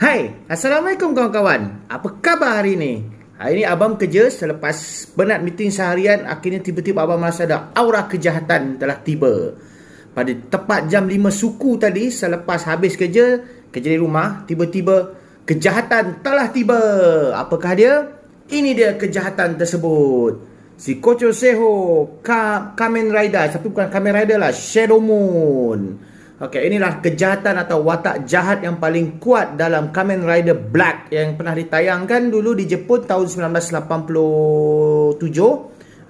Hai, Assalamualaikum kawan-kawan. Apa khabar hari ini? Hari ini abang kerja selepas penat meeting seharian. Akhirnya tiba-tiba abang merasa ada aura kejahatan telah tiba. Pada tepat jam 5 suku tadi, selepas habis kerja di rumah, tiba-tiba kejahatan telah tiba. Apakah dia? Ini dia kejahatan tersebut. Si Kocho Seho, Kamen Rider, tapi bukan Kamen Rider lah, Shadow Moon. Okey, inilah kejahatan atau watak jahat yang paling kuat dalam Kamen Rider Black yang pernah ditayangkan dulu di Jepun tahun 1987,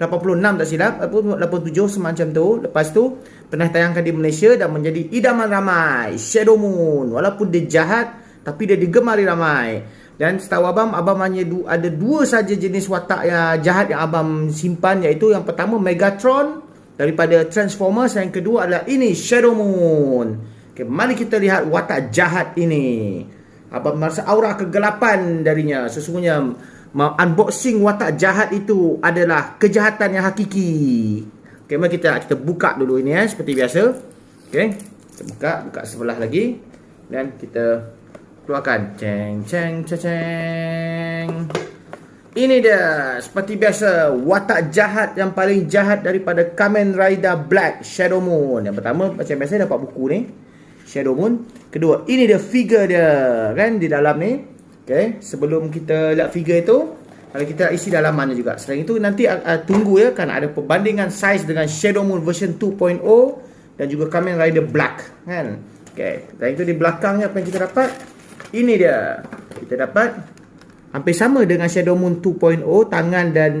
86 tak silap, 87 semacam tu. Lepas tu pernah tayangkan di Malaysia dan menjadi idaman ramai. Shadow Moon, walaupun dia jahat tapi dia digemari ramai. Dan setahu abang hanya ada dua saja jenis watak yang jahat yang abang simpan, iaitu yang pertama Megatron daripada Transformers, yang kedua adalah ini Shadow Moon. Okay, mari kita lihat watak jahat ini. Abang merasa aura kegelapan darinya. Sesungguhnya unboxing watak jahat itu adalah kejahatan yang hakiki. Okay, mari kita buka dulu ini seperti biasa. Okay, kita buka sebelah lagi dan kita keluarkan. Ceng ceng ceng. Ini dia, seperti biasa, watak jahat yang paling jahat daripada Kamen Rider Black, Shadow Moon. Yang pertama, macam biasa dapat buku ni, Shadow Moon. Kedua, ini dia figure dia, kan, di dalam ni. Okay, sebelum kita lihat figure itu, kalau kita isi dalamannya juga. Selain itu, nanti tunggu ya, kan ada perbandingan saiz dengan Shadow Moon version 2.0 dan juga Kamen Rider Black, kan. Okay, dan itu di belakangnya apa yang kita dapat? Ini dia, kita dapat hampir sama dengan Shadow Moon 2.0, tangan dan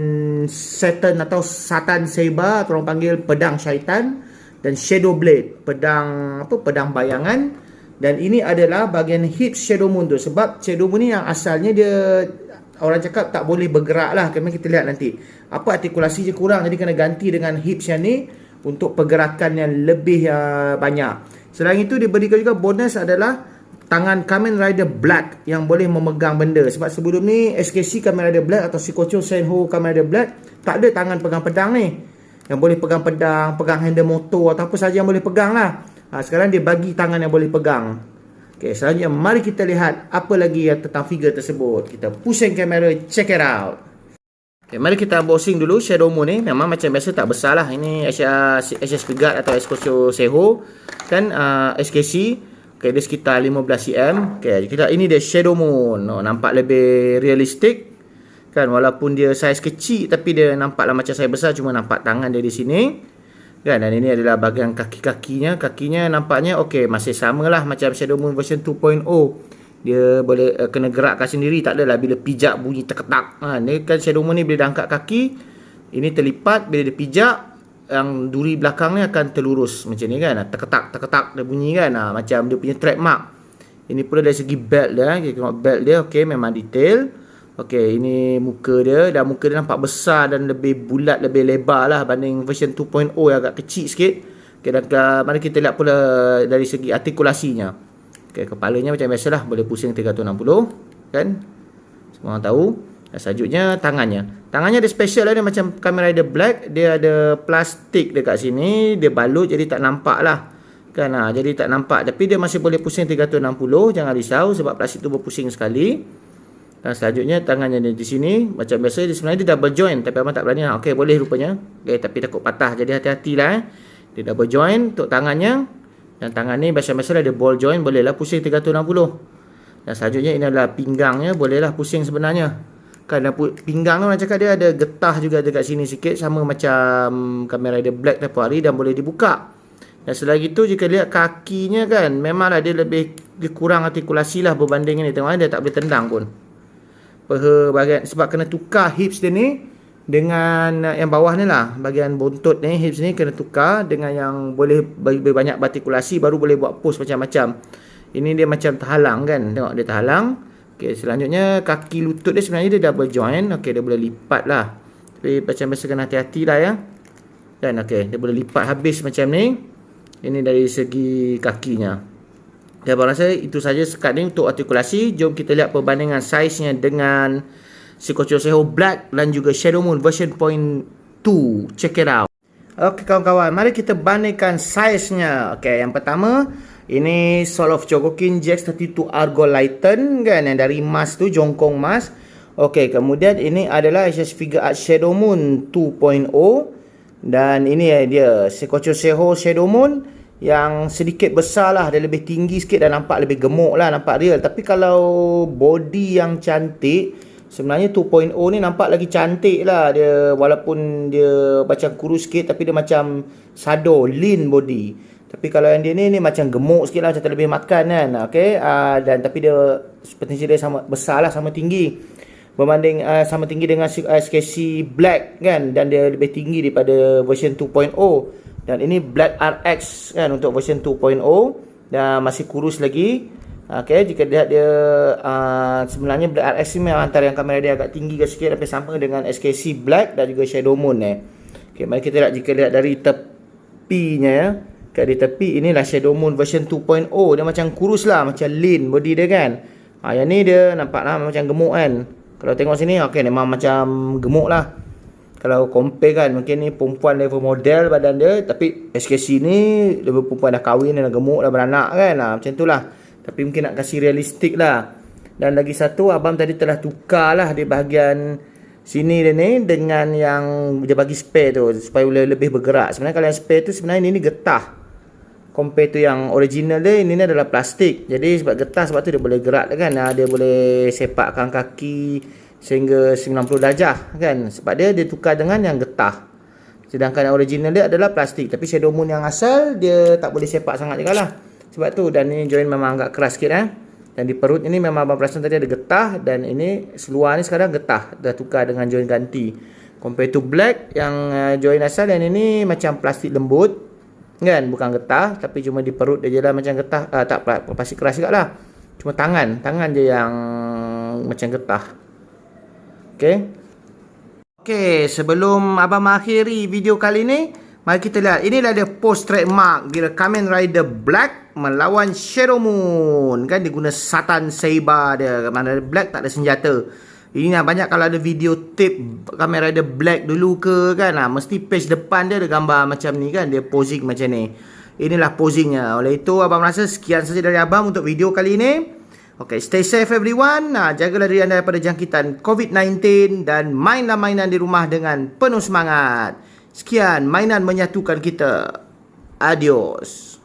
Satan atau Satan Saber, atau orang panggil pedang syaitan, dan Shadow Blade, pedang bayangan. Dan ini adalah bahagian hips Shadow Moon tu. Sebab Shadow Moon ni yang asalnya dia, orang cakap tak boleh bergerak lah. Kami kita lihat nanti apa artikulasi je kurang, jadi kena ganti dengan hips yang ni untuk pergerakan yang lebih banyak. Selain itu diberikan juga bonus adalah tangan Kamen Rider Black yang boleh memegang benda. Sebab sebelum ni SKC Kamen Rider Black atau Shikocho Senho Kamen Rider Black tak ada tangan pegang pedang ni, yang boleh pegang pedang, pegang handle motor atau apa saja yang boleh pegang lah. Sekarang dia bagi tangan yang boleh pegang. Okay, selanjutnya mari kita lihat apa lagi yang tentang figure tersebut. Kita pusing kamera, check it out. Okay, mari kita unboxing dulu Shadow Moon ni. Memang macam biasa tak besar lah. Ini SS Figure atau Shikocho Senho, kan, SKC. Okay, dia sekitar 15 cm. Okay, ini dia Shadow Moon. Nampak lebih realistik, kan, walaupun dia saiz kecil tapi dia nampaklah macam saiz besar, cuma nampak tangan dia di sini, kan. Dan ini adalah bahagian kaki-kakinya. Kakinya nampaknya okey, masih samalah macam Shadow Moon version 2.0. Dia boleh kena gerakkan sendiri, tak adalah bila pijak bunyi terketak. Ni kan Shadow Moon ni bila dia angkat kaki, ini terlipat, bila dia pijak, yang duri belakang ni akan terlurus macam ni, kan. Terketak dia bunyi, kan. Macam dia punya trademark. Ini pula dari segi belt dia. Kita tengok belt dia. Okey, memang detail. Okey, ini muka dia. Dan muka dia nampak besar dan lebih bulat, lebih lebar lah banding version 2.0 yang agak kecil sikit. Okey, dan mari kita lihat pula dari segi artikulasinya. Okey, kepalanya macam biasalah, boleh pusing 360, kan. Semua orang tahu. Dan selanjutnya tangannya. Tangannya ada special lah, dia macam Kamen Rider Black. Dia ada plastik dekat sini, dia balut jadi tak nampak lah, kan. Jadi tak nampak, tapi dia masih boleh pusing 360. Jangan risau sebab plastik tu berpusing sekali. Dan selanjutnya tangannya di sini macam biasa, dia sebenarnya dia double joint tapi abang tak berani. Okey, boleh rupanya. Okey, tapi takut patah, jadi hati-hatilah. Dia double joint untuk tangannya. Dan tangan ni biasa-biasa ada ball joint, bolehlah pusing 360. Dan selanjutnya ini adalah pinggangnya, bolehlah pusing sebenarnya. Kan, pinggang tu orang cakap dia ada getah juga dekat sini sikit, sama macam Kamen Rider Black tempoh hari, dan boleh dibuka. Dan selain itu jika lihat kakinya, kan, memanglah dia dia kurang artikulasi lah berbanding ini. Tengok dia tak boleh tendang pun. Bahagian, sebab kena tukar hips dia ni dengan yang bawah ni lah, bahagian bontot ni, hips ni kena tukar dengan yang boleh banyak artikulasi, baru boleh buat pose macam-macam. Ini dia macam terhalang, kan. Tengok dia terhalang. Okay, selanjutnya kaki lutut dia sebenarnya dia double joint. Okey, dia boleh lipat lah. Tapi macam biasa kena hati-hati lah, ya. Dan okey, dia boleh lipat habis macam ni. Ini dari segi kakinya. Dan abang rasa itu saja sekat ni untuk artikulasi. Jom kita lihat perbandingan saiznya dengan Shikocho Senho Black dan juga Shadow Moon version 2. Check it out. Okey kawan-kawan, mari kita bandingkan saiznya. Okey, yang pertama Ini Soul of Chogokin GX32 Argo Lighten kan, yang dari Mas tu, Jongkong Mas. Okey, kemudian ini adalah SS Figure Art Shadow Moon 2.0, dan ini dia Seikocho Seho Shadow Moon yang sedikit besar lah, dia lebih tinggi sikit dan nampak lebih gemuk lah, nampak real. Tapi kalau body yang cantik, sebenarnya 2.0 ni nampak lagi cantik lah dia, walaupun dia macam kurus sikit tapi dia macam sado, lean body. Tapi kalau yang dia ni macam gemuk sikit lah, macam tak lebih makan kan. Okay? Dan tapi dia potensi dia sama besar lah, sama tinggi. Berbanding sama tinggi dengan SKC Black kan. Dan dia lebih tinggi daripada version 2.0. Dan ini Black RX kan untuk version 2.0. Dan masih kurus lagi. Okay, jika lihat dia sebenarnya Black RX ni memang antara yang kamera dia agak tinggi sikit, tapi sama dengan SKC Black dan juga Shadow Moon Okay, mari kita lihat, jika lihat dari tepinya ya. Kat di tepi inilah Shadow Moon version 2.0. Dia macam kurus lah, macam lean body dia kan. Yang ni dia nampak lah macam gemuk kan. Kalau tengok sini, okay, memang macam gemuk lah. Kalau compare kan, mungkin ni perempuan level model badan dia. Tapi SKC ni level perempuan dah kahwin, dah gemuk, dah beranak kan. Macam tu lah. Tapi mungkin nak kasih realistik lah. Dan lagi satu, abang tadi telah tukar lah di bahagian sini dia ni dengan yang dia bagi spare tu, supaya boleh lebih bergerak. Sebenarnya kalau yang spare tu sebenarnya ini getah. Compare tu yang original dia, ini adalah plastik. Jadi sebab getah, sebab tu dia boleh gerak kan. Dia boleh sepakkan kaki sehingga 90 darjah kan. Sebab dia tukar dengan yang getah. Sedangkan yang original dia adalah plastik. Tapi Shadow Moon yang asal, dia tak boleh sepak sangat juga lah. Sebab tu, dan ini join memang agak keras sikit Dan di perut ini memang abang perasan tadi ada getah. Dan ini seluar ni sekarang getah. Dah tukar dengan join ganti. Compare to Black yang join asal, dan ini macam plastik lembut kan, bukan getah, tapi cuma di perut dia je lah macam getah. Tak plastik keras juga lah, cuma tangan je yang macam getah. Okay, sebelum abang mengakhiri video kali ni, mari kita lihat. Inilah dia post trademark bila Kamen Rider Black melawan Shadow Moon kan, dia guna Satan Seiba dia. Kamen Rider Black tak ada senjata. Ini banyak kalau ada video tape Kamen Rider Black dulu ke kan, mesti page depan dia ada gambar macam ni kan, dia posing macam ni. Inilah posingnya. Oleh itu abang rasa sekian saja dari abang untuk video kali ini. Okay, stay safe everyone. Jagalah diri anda daripada jangkitan COVID-19 dan mainlah mainan di rumah dengan penuh semangat. Sekian, mainan menyatukan kita. Adios.